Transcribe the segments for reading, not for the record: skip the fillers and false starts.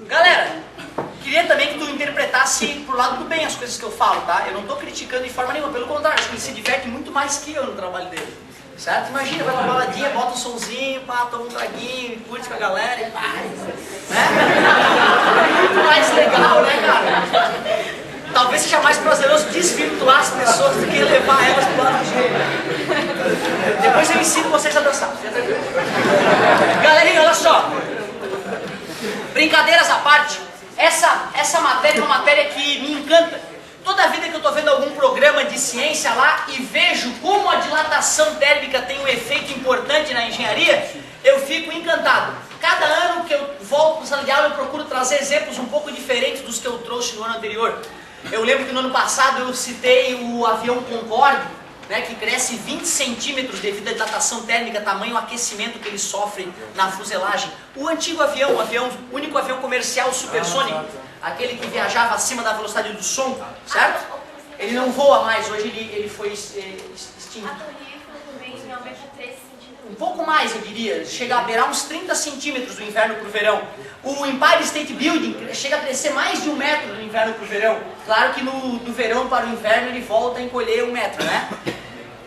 Galera, queria também que tu interpretasse pro lado do bem as coisas que eu falo, tá? Eu não tô criticando de forma nenhuma, pelo contrário, acho que ele se diverte muito mais que eu no trabalho dele. Certo? Imagina, vai pra baladinha, bota um somzinho, pá, toma um traguinho, curte com a galera e pá. Né? Muito mais legal, né, cara? Talvez seja mais prazeroso desvirtuar as pessoas do que levar elas pro lado do jogo. Depois eu ensino vocês a dançar. Galerinha, olha só. Brincadeiras à parte, essa matéria é uma matéria que me encanta. Toda vida que eu estou vendo algum programa de ciência lá e vejo como a dilatação térmica tem um efeito importante na engenharia, eu fico encantado. Cada ano que eu volto para o sala de aula eu procuro trazer exemplos um pouco diferentes dos que eu trouxe no ano anterior. Eu lembro que no ano passado eu citei o avião Concorde, né, que cresce 20 centímetros devido à dilatação térmica, tamanho aquecimento que ele sofre na fuselagem. O antigo avião, o único avião comercial supersônico, aquele que viajava acima da velocidade do som, certo? Ele não voa mais, hoje ele foi extinto. A turbina também aumenta 13 centímetros. Um pouco mais, eu diria, chega a beirar uns 30 centímetros do inverno para o verão. O Empire State Building chega a crescer mais de 1 metro do inverno para o verão. Claro que do verão para o inverno ele volta a encolher 1 metro, né?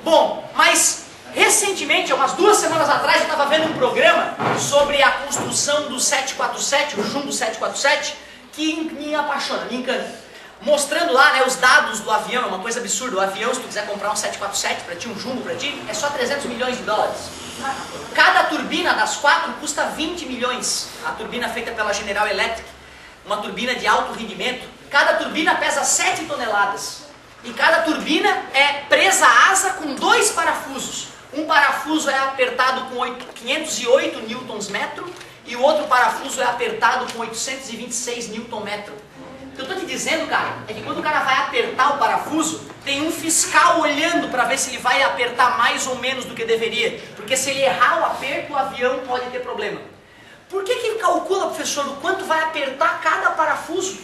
Bom, mas recentemente, umas 2 semanas atrás, eu estava vendo um programa sobre a construção do 747, o Jumbo 747, que me apaixona, me encanta. Mostrando lá, né, os dados do avião, é uma coisa absurda. O avião, se tu quiser comprar um 747 para ti, um Jumbo para ti, é só 300 milhões de dólares. Cada turbina das 4 custa 20 milhões. A turbina feita pela General Electric, uma turbina de alto rendimento. Cada turbina pesa 7 toneladas. E cada turbina é presa à asa com 2 parafusos. Um parafuso é apertado com 508 newtons-metro e o outro parafuso é apertado com 826 newton-metro. O que eu estou te dizendo, cara, é que quando o cara vai apertar o parafuso, tem um fiscal olhando para ver se ele vai apertar mais ou menos do que deveria. Porque se ele errar o aperto, o avião pode ter problema. Por que ele calcula, professor, o quanto vai apertar cada parafuso?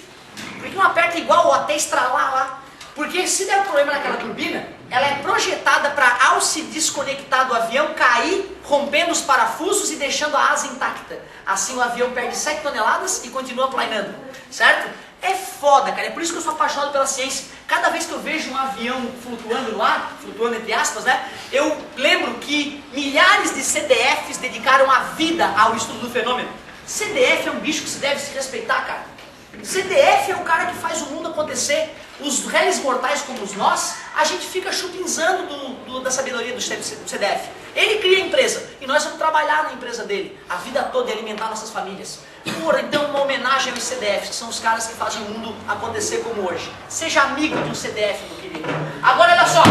Por que não aperta igual ou até estralar lá? Porque se der problema naquela turbina, ela é projetada para, ao se desconectar do avião, cair, rompendo os parafusos e deixando a asa intacta. Assim o avião perde 7 toneladas e continua planando, certo? É foda, cara, é por isso que eu sou apaixonado pela ciência. Cada vez que eu vejo um avião flutuando no ar, flutuando entre aspas, né, eu lembro que milhares de CDFs dedicaram a vida ao estudo do fenômeno. CDF é um bicho que se deve se respeitar, cara. CDF é o cara que faz o mundo acontecer. Os réis mortais como nós, a gente fica chupinzando da sabedoria do CDF. Ele cria a empresa e nós vamos trabalhar na empresa dele a vida toda e alimentar nossas famílias. Porra, então uma homenagem aos CDFs, que são os caras que fazem o mundo acontecer como hoje. Seja amigo de um CDF, meu querido. Agora olha só,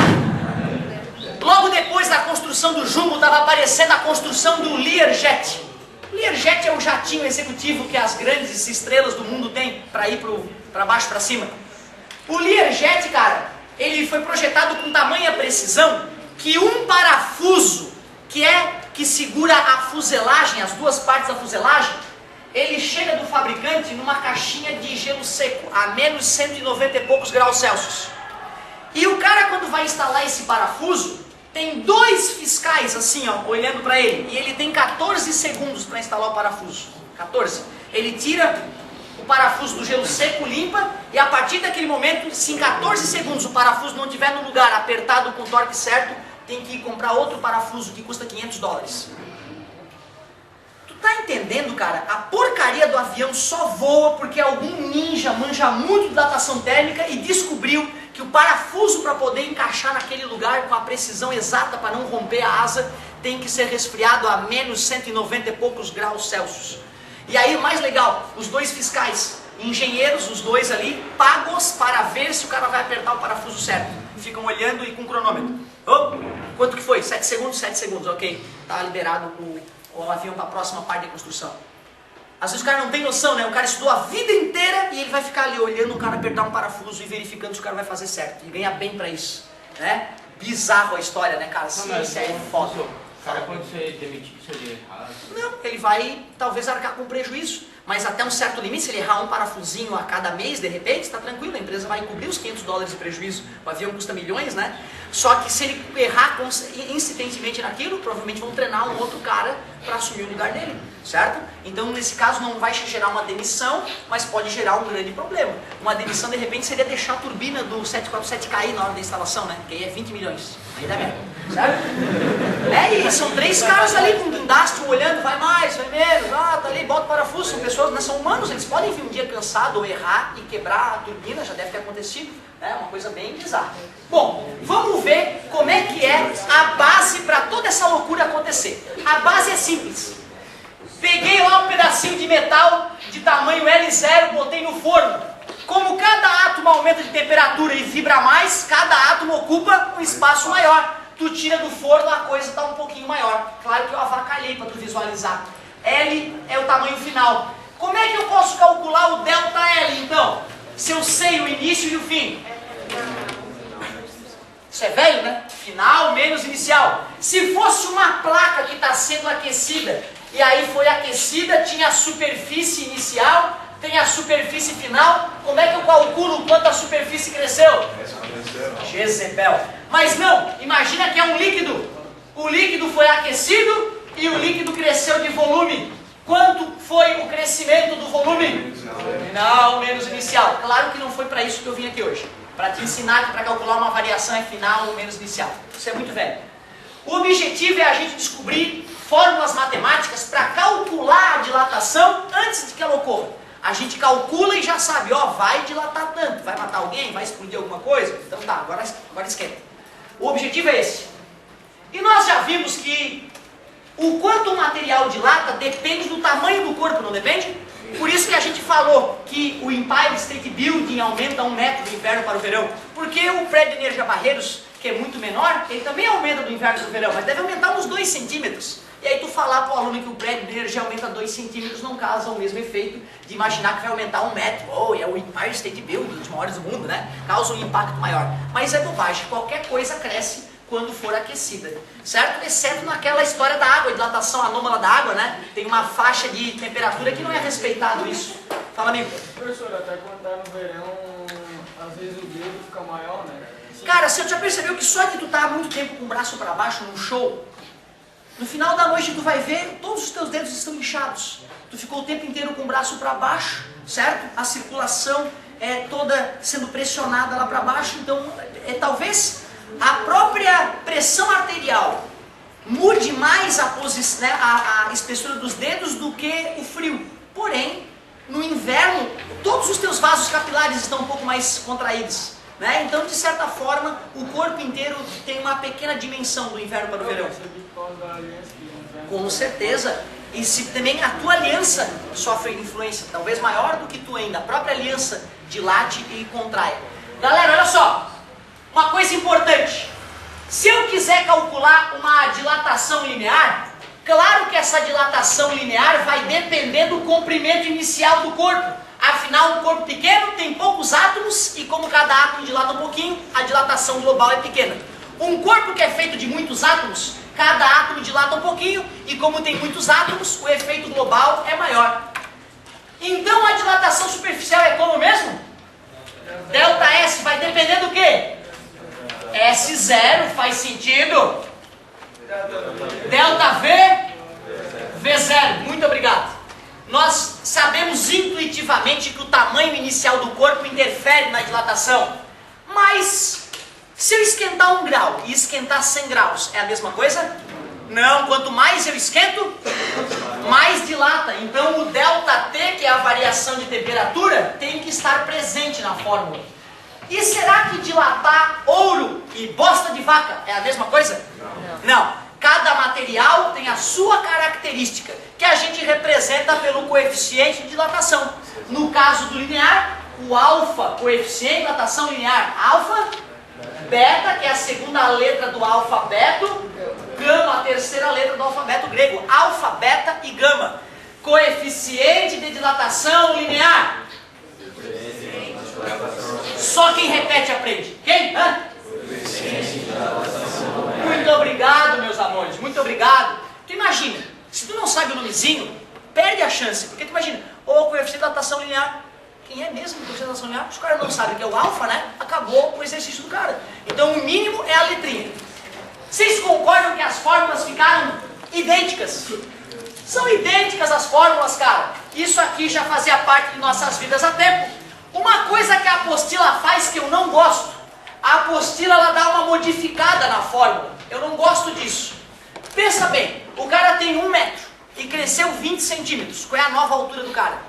logo depois da construção do Jumbo estava aparecendo a construção do Learjet. Learjet é o jatinho executivo que as grandes estrelas do mundo têm para ir para baixo, para cima. O Learjet, cara, ele foi projetado com tamanha precisão que um parafuso que segura a fuselagem, as duas partes da fuselagem, ele chega do fabricante numa caixinha de gelo seco, a menos 190 e poucos graus Celsius. E o cara, quando vai instalar esse parafuso, tem 2 fiscais assim, ó, olhando para ele. E ele tem 14 segundos para instalar o parafuso. 14. Ele tira o parafuso do gelo seco, limpa, e a partir daquele momento, se em 14 segundos o parafuso não estiver no lugar apertado com o torque certo, tem que ir comprar outro parafuso que custa 500 dólares. Tu tá entendendo, cara? A porcaria do avião só voa porque algum ninja manja muito de datação térmica e descobriu que o parafuso para poder encaixar naquele lugar com a precisão exata para não romper a asa tem que ser resfriado a menos 190 e poucos graus Celsius. E aí o mais legal, os 2 fiscais, engenheiros, os 2 ali, pagos para ver se o cara vai apertar o parafuso certo. Ficam olhando e com cronômetro. Oh, quanto que foi? 7 segundos? 7 segundos, ok. Tá liberado o avião para a próxima parte da construção. Às vezes o cara não tem noção, né? O cara estudou a vida inteira e ele vai ficar ali olhando o cara apertar um parafuso e verificando se o cara vai fazer certo. E ganha bem pra isso, né? Bizarro a história, né, cara? Ciência é foda. O cara pode ser demitido se ele errar? Não, ele vai talvez arcar com prejuízo, mas até um certo limite, se ele errar um parafusinho a cada mês, de repente, está tranquilo, a empresa vai cobrir os $500 de prejuízo, o avião custa milhões, né? Só que se ele errar insistentemente naquilo, provavelmente vão treinar um outro cara para assumir o lugar dele, certo? Então, nesse caso, não vai gerar uma demissão, mas pode gerar um grande problema. Uma demissão, de repente, seria deixar a turbina do 747 cair na hora da instalação, né? Que aí é 20 milhões, aí dá merda, certo? E são 3 caras ali com guindaste olhando, vai mais, vai menos, tá ali, bota o parafuso, são pessoas, não são humanos, eles podem vir um dia cansado ou errar e quebrar a turbina, já deve ter acontecido, é uma coisa bem bizarra. Bom, vamos ver como é que é a base para toda essa loucura acontecer. A base é simples. Peguei lá um pedacinho de metal de tamanho L0, botei no forno. Como cada átomo aumenta de temperatura e vibra mais, cada átomo ocupa um espaço maior. Tu tira do forno, a coisa está um pouquinho maior. Claro que eu avacalhei para tu visualizar. L é o tamanho final. Como é que eu posso calcular o ΔL, então? Se eu sei o início e o fim. Isso é velho, né? Final menos inicial. Se fosse uma placa que está sendo aquecida, e aí foi aquecida, tinha a superfície inicial, tem a superfície final, como é que eu calculo quanto a superfície cresceu? Jezebel. Mas não, imagina que é um líquido. O líquido foi aquecido e o líquido cresceu de volume. Quanto foi o crescimento do volume? Final menos inicial. Claro que não foi para isso que eu vim aqui hoje. Para te ensinar que para calcular uma variação é final menos inicial. Isso é muito velho. O objetivo é a gente descobrir fórmulas matemáticas para calcular a dilatação antes de que ela ocorra. A gente calcula e já sabe, vai dilatar tanto, vai matar alguém, vai explodir alguma coisa? Então tá, agora esquenta. O objetivo é esse. E nós já vimos que o quanto o material dilata depende do tamanho do corpo, não depende? Por isso que a gente falou que o Empire State Building aumenta 1 metro do inverno para o verão. Porque o prédio de Energia Barreiros, que é muito menor, ele também aumenta do inverno para o verão, mas deve aumentar uns 2 centímetros. E aí tu falar para o aluno que o prédio de energia aumenta 2 centímetros não causa o mesmo efeito de imaginar que vai aumentar 1 metro. É o Empire State Building, um dos maiores do mundo, né? Causa um impacto maior. Mas é bobagem, qualquer coisa cresce quando for aquecida, certo? Exceto naquela história da água, dilatação anômala da água, né? Tem uma faixa de temperatura que não é respeitado isso. Fala, amigo. Professor, até quando tá no verão, às vezes o dedo fica maior, né? Cara, você já percebeu que só de tu estar muito tempo com o braço para baixo num show, no final da noite tu vai ver, todos os teus dedos estão inchados. Tu ficou o tempo inteiro com o braço para baixo, certo? A circulação é toda sendo pressionada lá para baixo, então talvez a própria pressão arterial mude mais a espessura dos dedos do que o frio. Porém, no inverno, todos os teus vasos capilares estão um pouco mais contraídos, né? Então, de certa forma, o corpo inteiro tem uma pequena dimensão do inverno para o verão. Com certeza. E se também a tua aliança sofre influência, talvez maior do que tu ainda, a própria aliança dilate e contrai. Galera, olha só. Uma coisa importante, se eu quiser calcular uma dilatação linear, claro que essa dilatação linear vai depender do comprimento inicial do corpo. Afinal, um corpo pequeno tem poucos átomos e como cada átomo dilata um pouquinho, a dilatação global é pequena. Um corpo que é feito de muitos átomos, cada átomo dilata um pouquinho e como tem muitos átomos, o efeito global é maior. Então a dilatação superficial é como mesmo? ΔS vai depender do quê? S0 faz sentido. ΔV, V0. Muito obrigado. Nós sabemos intuitivamente que o tamanho inicial do corpo interfere na dilatação. Mas, se eu esquentar 1 grau e esquentar 100 graus, é a mesma coisa? Não, quanto mais eu esquento, mais dilata. Então o ΔT, que é a variação de temperatura, tem que estar presente na fórmula. E será que dilatar ouro e bosta de vaca é a mesma coisa? Não. Cada material tem a sua característica, que a gente representa pelo coeficiente de dilatação. No caso do linear, o alfa, coeficiente de dilatação linear, alfa, beta, que é a segunda letra do alfabeto, gama, a terceira letra do alfabeto grego, alfa, beta e gama. Coeficiente de dilatação linear. Só quem repete aprende. Quem? Hã? Muito obrigado, meus amores, muito obrigado. Tu imagina, se tu não sabe o nomezinho, perde a chance, porque tu imagina, o coeficiente de dilatação linear, quem é mesmo o coeficiente de dilatação linear? Os caras não sabem que é o alfa, né? Acabou o exercício do cara. Então o mínimo é a letrinha. Vocês concordam que as fórmulas ficaram idênticas? São idênticas as fórmulas, cara. Isso aqui já fazia parte de nossas vidas há tempo. Uma coisa que a apostila faz que eu não gosto, a apostila ela dá uma modificada na fórmula. Eu não gosto disso. Pensa bem, o cara tem 1 metro e cresceu 20 centímetros. Qual é a nova altura do cara?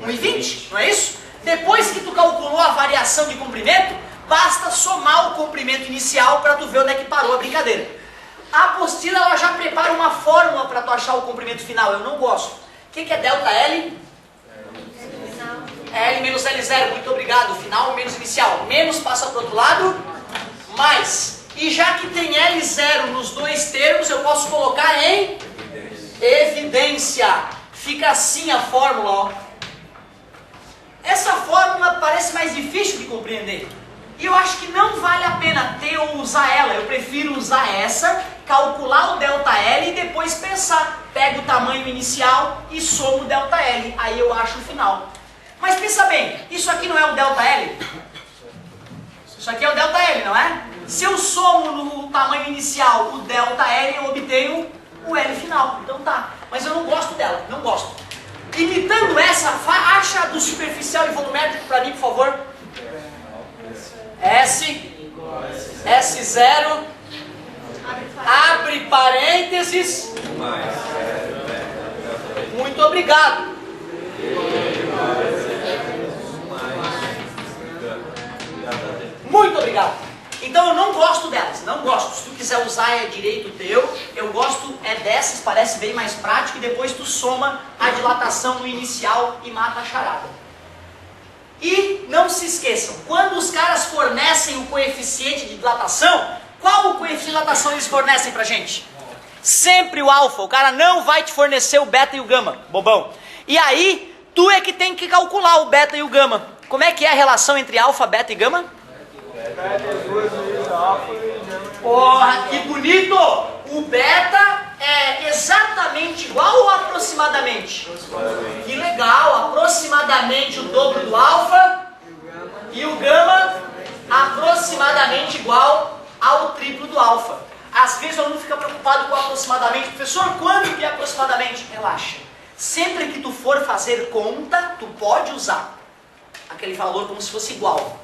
1,20, não é isso? Depois que tu calculou a variação de comprimento, basta somar o comprimento inicial para tu ver onde é que parou a brincadeira. A apostila ela já prepara uma fórmula para tu achar o comprimento final. Eu não gosto. O que é delta L? L menos L0, muito obrigado. Final menos inicial. Menos passa para o outro lado, mais. E já que tem L0 nos dois termos, eu posso colocar em evidência. Fica assim a fórmula, ó. Essa fórmula parece mais difícil de compreender. E eu acho que não vale a pena ter ou usar ela. Eu prefiro usar essa, calcular o delta L e depois pensar. Pego o tamanho inicial e somo o delta L. Aí eu acho o final. Mas pensa bem, isso aqui não é o delta L? Isso aqui é o delta L, não é? Se eu somo no tamanho inicial o delta L, eu obtenho o L final. Então tá. Mas eu não gosto dela, não gosto. Imitando essa, acha do superficial e volumétrico para mim, por favor. S0, abre parênteses. Muito obrigado. Muito obrigado. Então eu não gosto delas, não gosto. Se tu quiser usar é direito teu. Eu gosto é dessas, parece bem mais prático. E depois tu soma a dilatação no inicial e mata a charada. E não se esqueçam, quando os caras fornecem o coeficiente de dilatação, qual o coeficiente de dilatação eles fornecem pra gente? Sempre o alfa. O cara não vai te fornecer o beta e o gama, bobão. E aí, tu é que tem que calcular o beta e o gama. Como é que é a relação entre alfa, beta e gama? Porra, que bonito! O beta é exatamente igual ou aproximadamente? Que legal! Aproximadamente o dobro do alfa e o gama aproximadamente igual ao triplo do alfa. Às vezes o aluno fica preocupado com aproximadamente. Professor, quando que é aproximadamente? Relaxa. Sempre que tu for fazer conta, tu pode usar aquele valor como se fosse igual.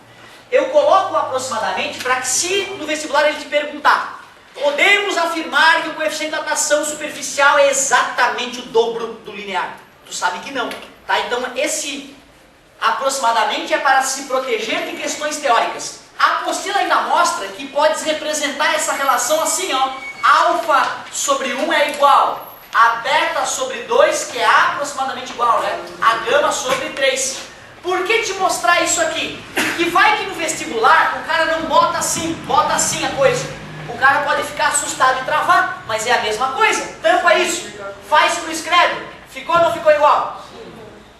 Eu coloco aproximadamente para que, se no vestibular ele te perguntar, podemos afirmar que o coeficiente de dilatação superficial é exatamente o dobro do linear? Tu sabe que não, tá? Então esse aproximadamente é para se proteger de questões teóricas. A apostila ainda mostra que podes representar essa relação assim, ó. Alfa sobre 1 é igual a beta sobre 2, que é aproximadamente igual, né? A gama sobre 3. Por que te mostrar isso aqui? Que vai que no vestibular o cara não bota assim a coisa. O cara pode ficar assustado e travar, mas é a mesma coisa. Tampa isso, faz cruz credo, ficou ou não ficou igual?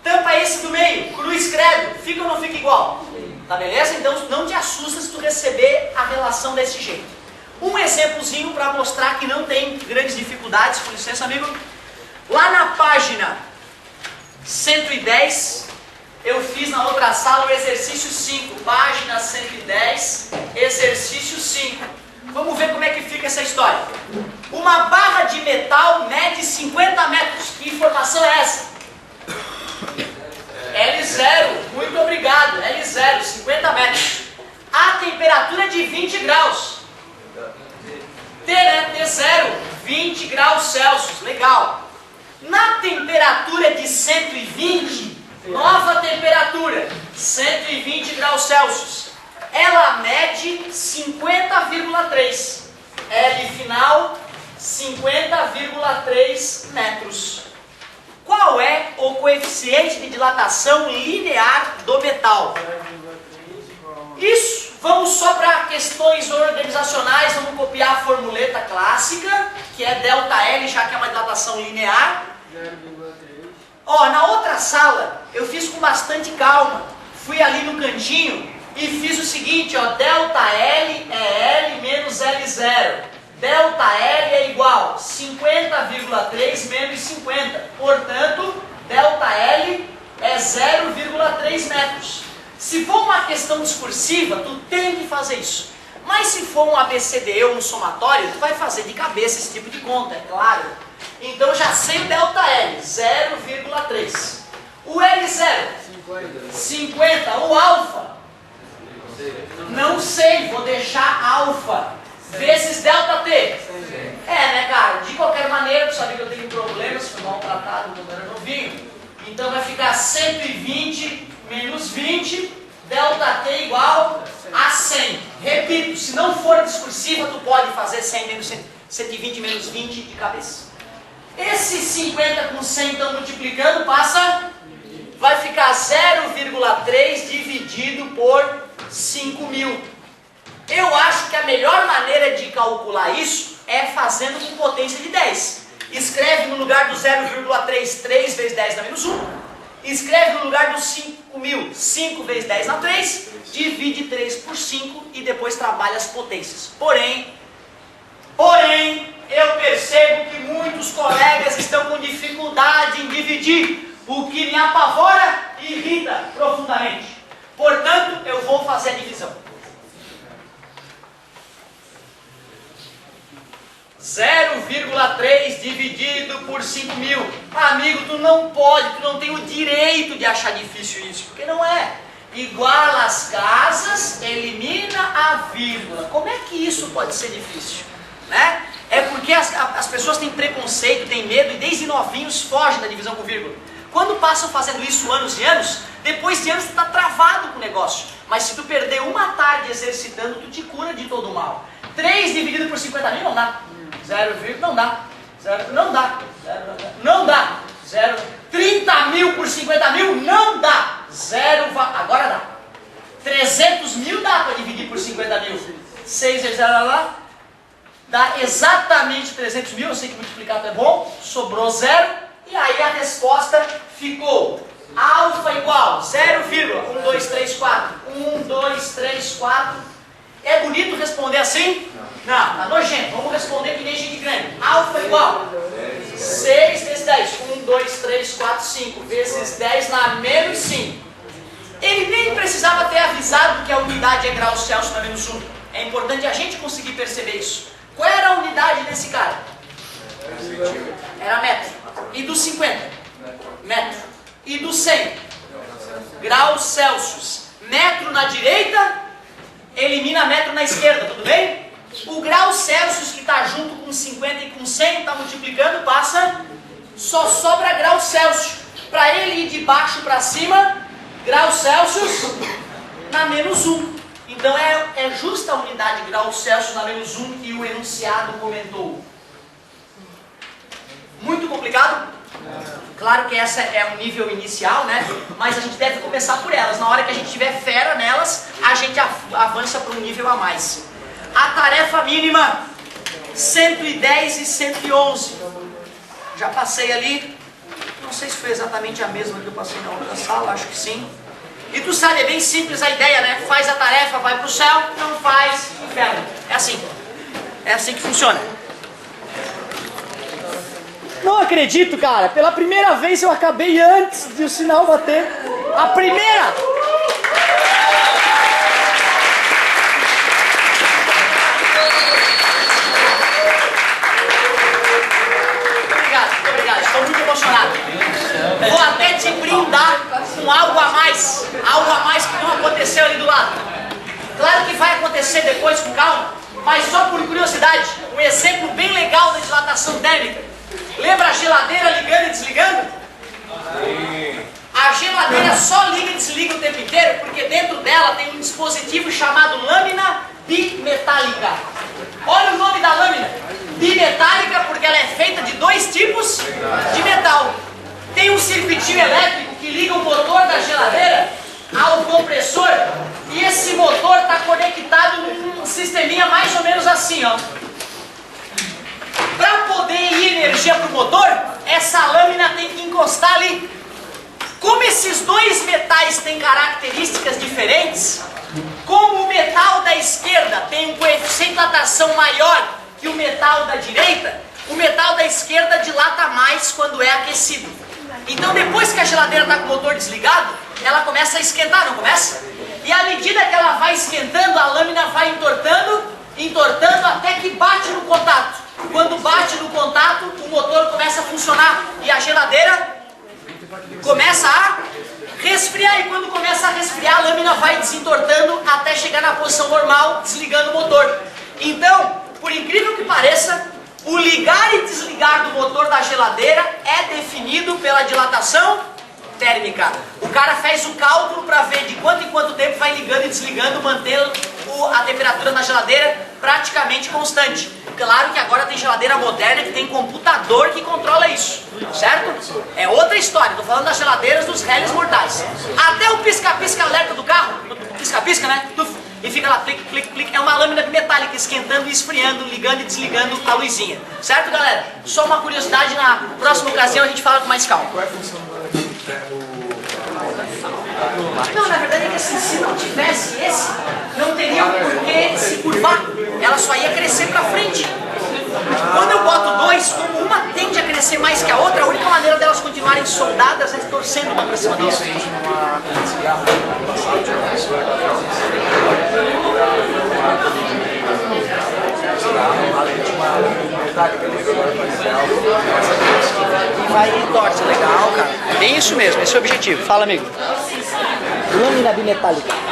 Tampa esse do meio, cruz credo, fica ou não fica igual? Tá beleza? Então não te assusta se tu receber a relação desse jeito. Um exemplozinho para mostrar que não tem grandes dificuldades, com licença amigo. Lá na página 110... eu fiz na outra sala o exercício 5, página 110, exercício 5. Vamos ver como é que fica essa história. Uma barra de metal mede 50 metros. Que informação é essa? L0, muito obrigado. L0, 50 metros. A temperatura é de 20 graus. T, né? T0, 20 graus Celsius. Legal. Na temperatura de 120, nova temperatura, 120 graus Celsius. Ela mede 50,3. L final, 50,3 metros. Qual é o coeficiente de dilatação linear do metal? Isso, vamos só para questões organizacionais, vamos copiar a formuleta clássica, que é delta L, já que é uma dilatação linear. 0,3. Ó, na outra sala, eu fiz com bastante calma. Fui ali no cantinho e fiz o seguinte, ó, ΔL é L menos L0. ΔL é igual 50,3 menos 50. Portanto, ΔL é 0,3 metros. Se for uma questão discursiva, tu tem que fazer isso. Mas se for um ABCDE ou um somatório, tu vai fazer de cabeça esse tipo de conta, é claro. Então eu já sei o ΔL, 0,3. O L0, 50. O alfa, não sei, vou deixar alfa. Vezes ΔT. É, né, cara? De qualquer maneira, tu sabe que eu tenho problemas, fui maltratado quando era novinho. Então vai ficar 120 menos 20, ΔT igual a 100. Repito, se não for discursiva, tu pode fazer 100 menos 120 menos 20 de cabeça. Esse 50 com 100, então multiplicando, passa, vai ficar 0,3 dividido por 5.000. Eu acho que a melhor maneira de calcular isso é fazendo com potência de 10. Escreve no lugar do 0,3, 3 vezes 10 na menos 1. Escreve no lugar do 5.000, 5 vezes 10 na 3. Divide 3 por 5 e depois trabalha as potências. Porém, eu percebo que muitos colegas estão com dificuldade em dividir, o que me apavora e irrita profundamente. Portanto, eu vou fazer a divisão. 0,3 dividido por 5.000. Amigo, tu não tem o direito de achar difícil isso, porque não é. Iguala as casas, elimina a vírgula. Como é que isso pode ser difícil? Né? É porque as pessoas têm preconceito, têm medo e desde novinhos fogem da divisão com vírgula. Quando passam fazendo isso anos e anos, depois de anos tu está travado com o negócio. Mas se tu perder uma tarde exercitando, tu te cura de todo o mal. 3 dividido por 50.000 não dá. 0, não dá. 0, não dá. 0, não dá. 0, 30.000 por 50.000 não dá. 0, agora dá. 300.000 dá para dividir por 50.000. 6 vezes 0 lá, dá exatamente 300.000. Eu sei que multiplicar é bom. Sobrou 0. E aí a resposta ficou alfa igual 0,1, 2, 3, 4. 1, 2, 3, 4. É bonito responder assim? Não, tá nojento. Vamos responder que nem gente grande. Alfa igual 6 vezes 10. 1, 2, 3, 4, 5. Vezes 10 na menos 5. Ele nem precisava ter avisado que a unidade é graus Celsius na menos 1. É importante a gente conseguir perceber isso. Qual era a unidade desse cara? Era metro. E do 50? Metro. E do 100? Graus Celsius. Metro na direita, elimina metro na esquerda, tudo bem? O grau Celsius que está junto com 50 e com 100, está multiplicando, passa, só sobra grau Celsius. Para ele ir de baixo para cima, grau Celsius na menos 1. Então é justa a unidade grau Celsius na menos 1 que o enunciado comentou. Muito complicado? Claro que essa é um nível inicial, né? Mas a gente deve começar por elas. Na hora que a gente tiver fera nelas, a gente avança para um nível a mais. A tarefa mínima, 110 e 111. Já passei ali. Não sei se foi exatamente a mesma que eu passei na outra sala, acho que sim. E tu sabe, é bem simples a ideia, né? Faz a tarefa, vai para o céu, não faz, inferno. É assim. É assim que funciona. Não acredito, cara. Pela primeira vez eu acabei antes de o sinal bater. A primeira! Obrigado. Estou muito emocionado. Vou até te brindar com algo a mais que não aconteceu ali do lado. Claro que vai acontecer depois com calma, mas só por curiosidade, um exemplo bem legal da dilatação térmica. Lembra a geladeira ligando e desligando? A geladeira só liga e desliga o tempo inteiro porque dentro dela tem um dispositivo chamado lâmina bimetálica. Olha o nome da lâmina. Bimetálica porque ela é feita de 2 tipos de metal. Tem um circuitinho elétrico que liga o motor da geladeira ao compressor e esse motor está conectado num sisteminha mais ou menos assim, ó. Para poder ir energia para o motor, essa lâmina tem que encostar ali. Como esses 2 metais têm características diferentes, Como o metal da esquerda tem um coeficiente de dilatação maior que o metal da direita, o metal da esquerda dilata mais quando é aquecido. Então depois que a geladeira está com o motor desligado, ela começa a esquentar, não começa? E à medida que ela vai esquentando, a lâmina vai entortando até que bate no contato. Quando bate no contato, o motor começa a funcionar e a geladeira começa a resfriar. E quando começa a resfriar, a lâmina vai desentortando até chegar na posição normal, desligando o motor. Então, por incrível que pareça, o ligar e desligar do motor da geladeira é definido pela dilatação térmica. O cara fez o cálculo para ver de quanto em quanto tempo vai ligando e desligando, mantendo a temperatura na geladeira praticamente constante. Claro que agora tem geladeira moderna que tem computador que controla isso, certo? É outra história, estou falando das geladeiras dos réis mortais. Até o pisca-pisca alerta do carro, pisca-pisca, né? E fica lá, clique, clique, clique. É uma lâmina metálica esquentando e esfriando, ligando e desligando a luzinha. Certo, galera? Só uma curiosidade, na próxima ocasião a gente fala com mais calma. Qual é a função do Não, na verdade é que assim, se não tivesse esse, não teria por que se curvar. Ela só ia crescer pra frente. Quando eu boto dois, como uma tende a crescer mais que a outra, a única maneira delas continuarem soldadas é torcendo uma pra cima da outra. Vai e torce, legal, cara. É bem isso mesmo, esse é o objetivo. Fala, amigo. Lâmina bimetálica.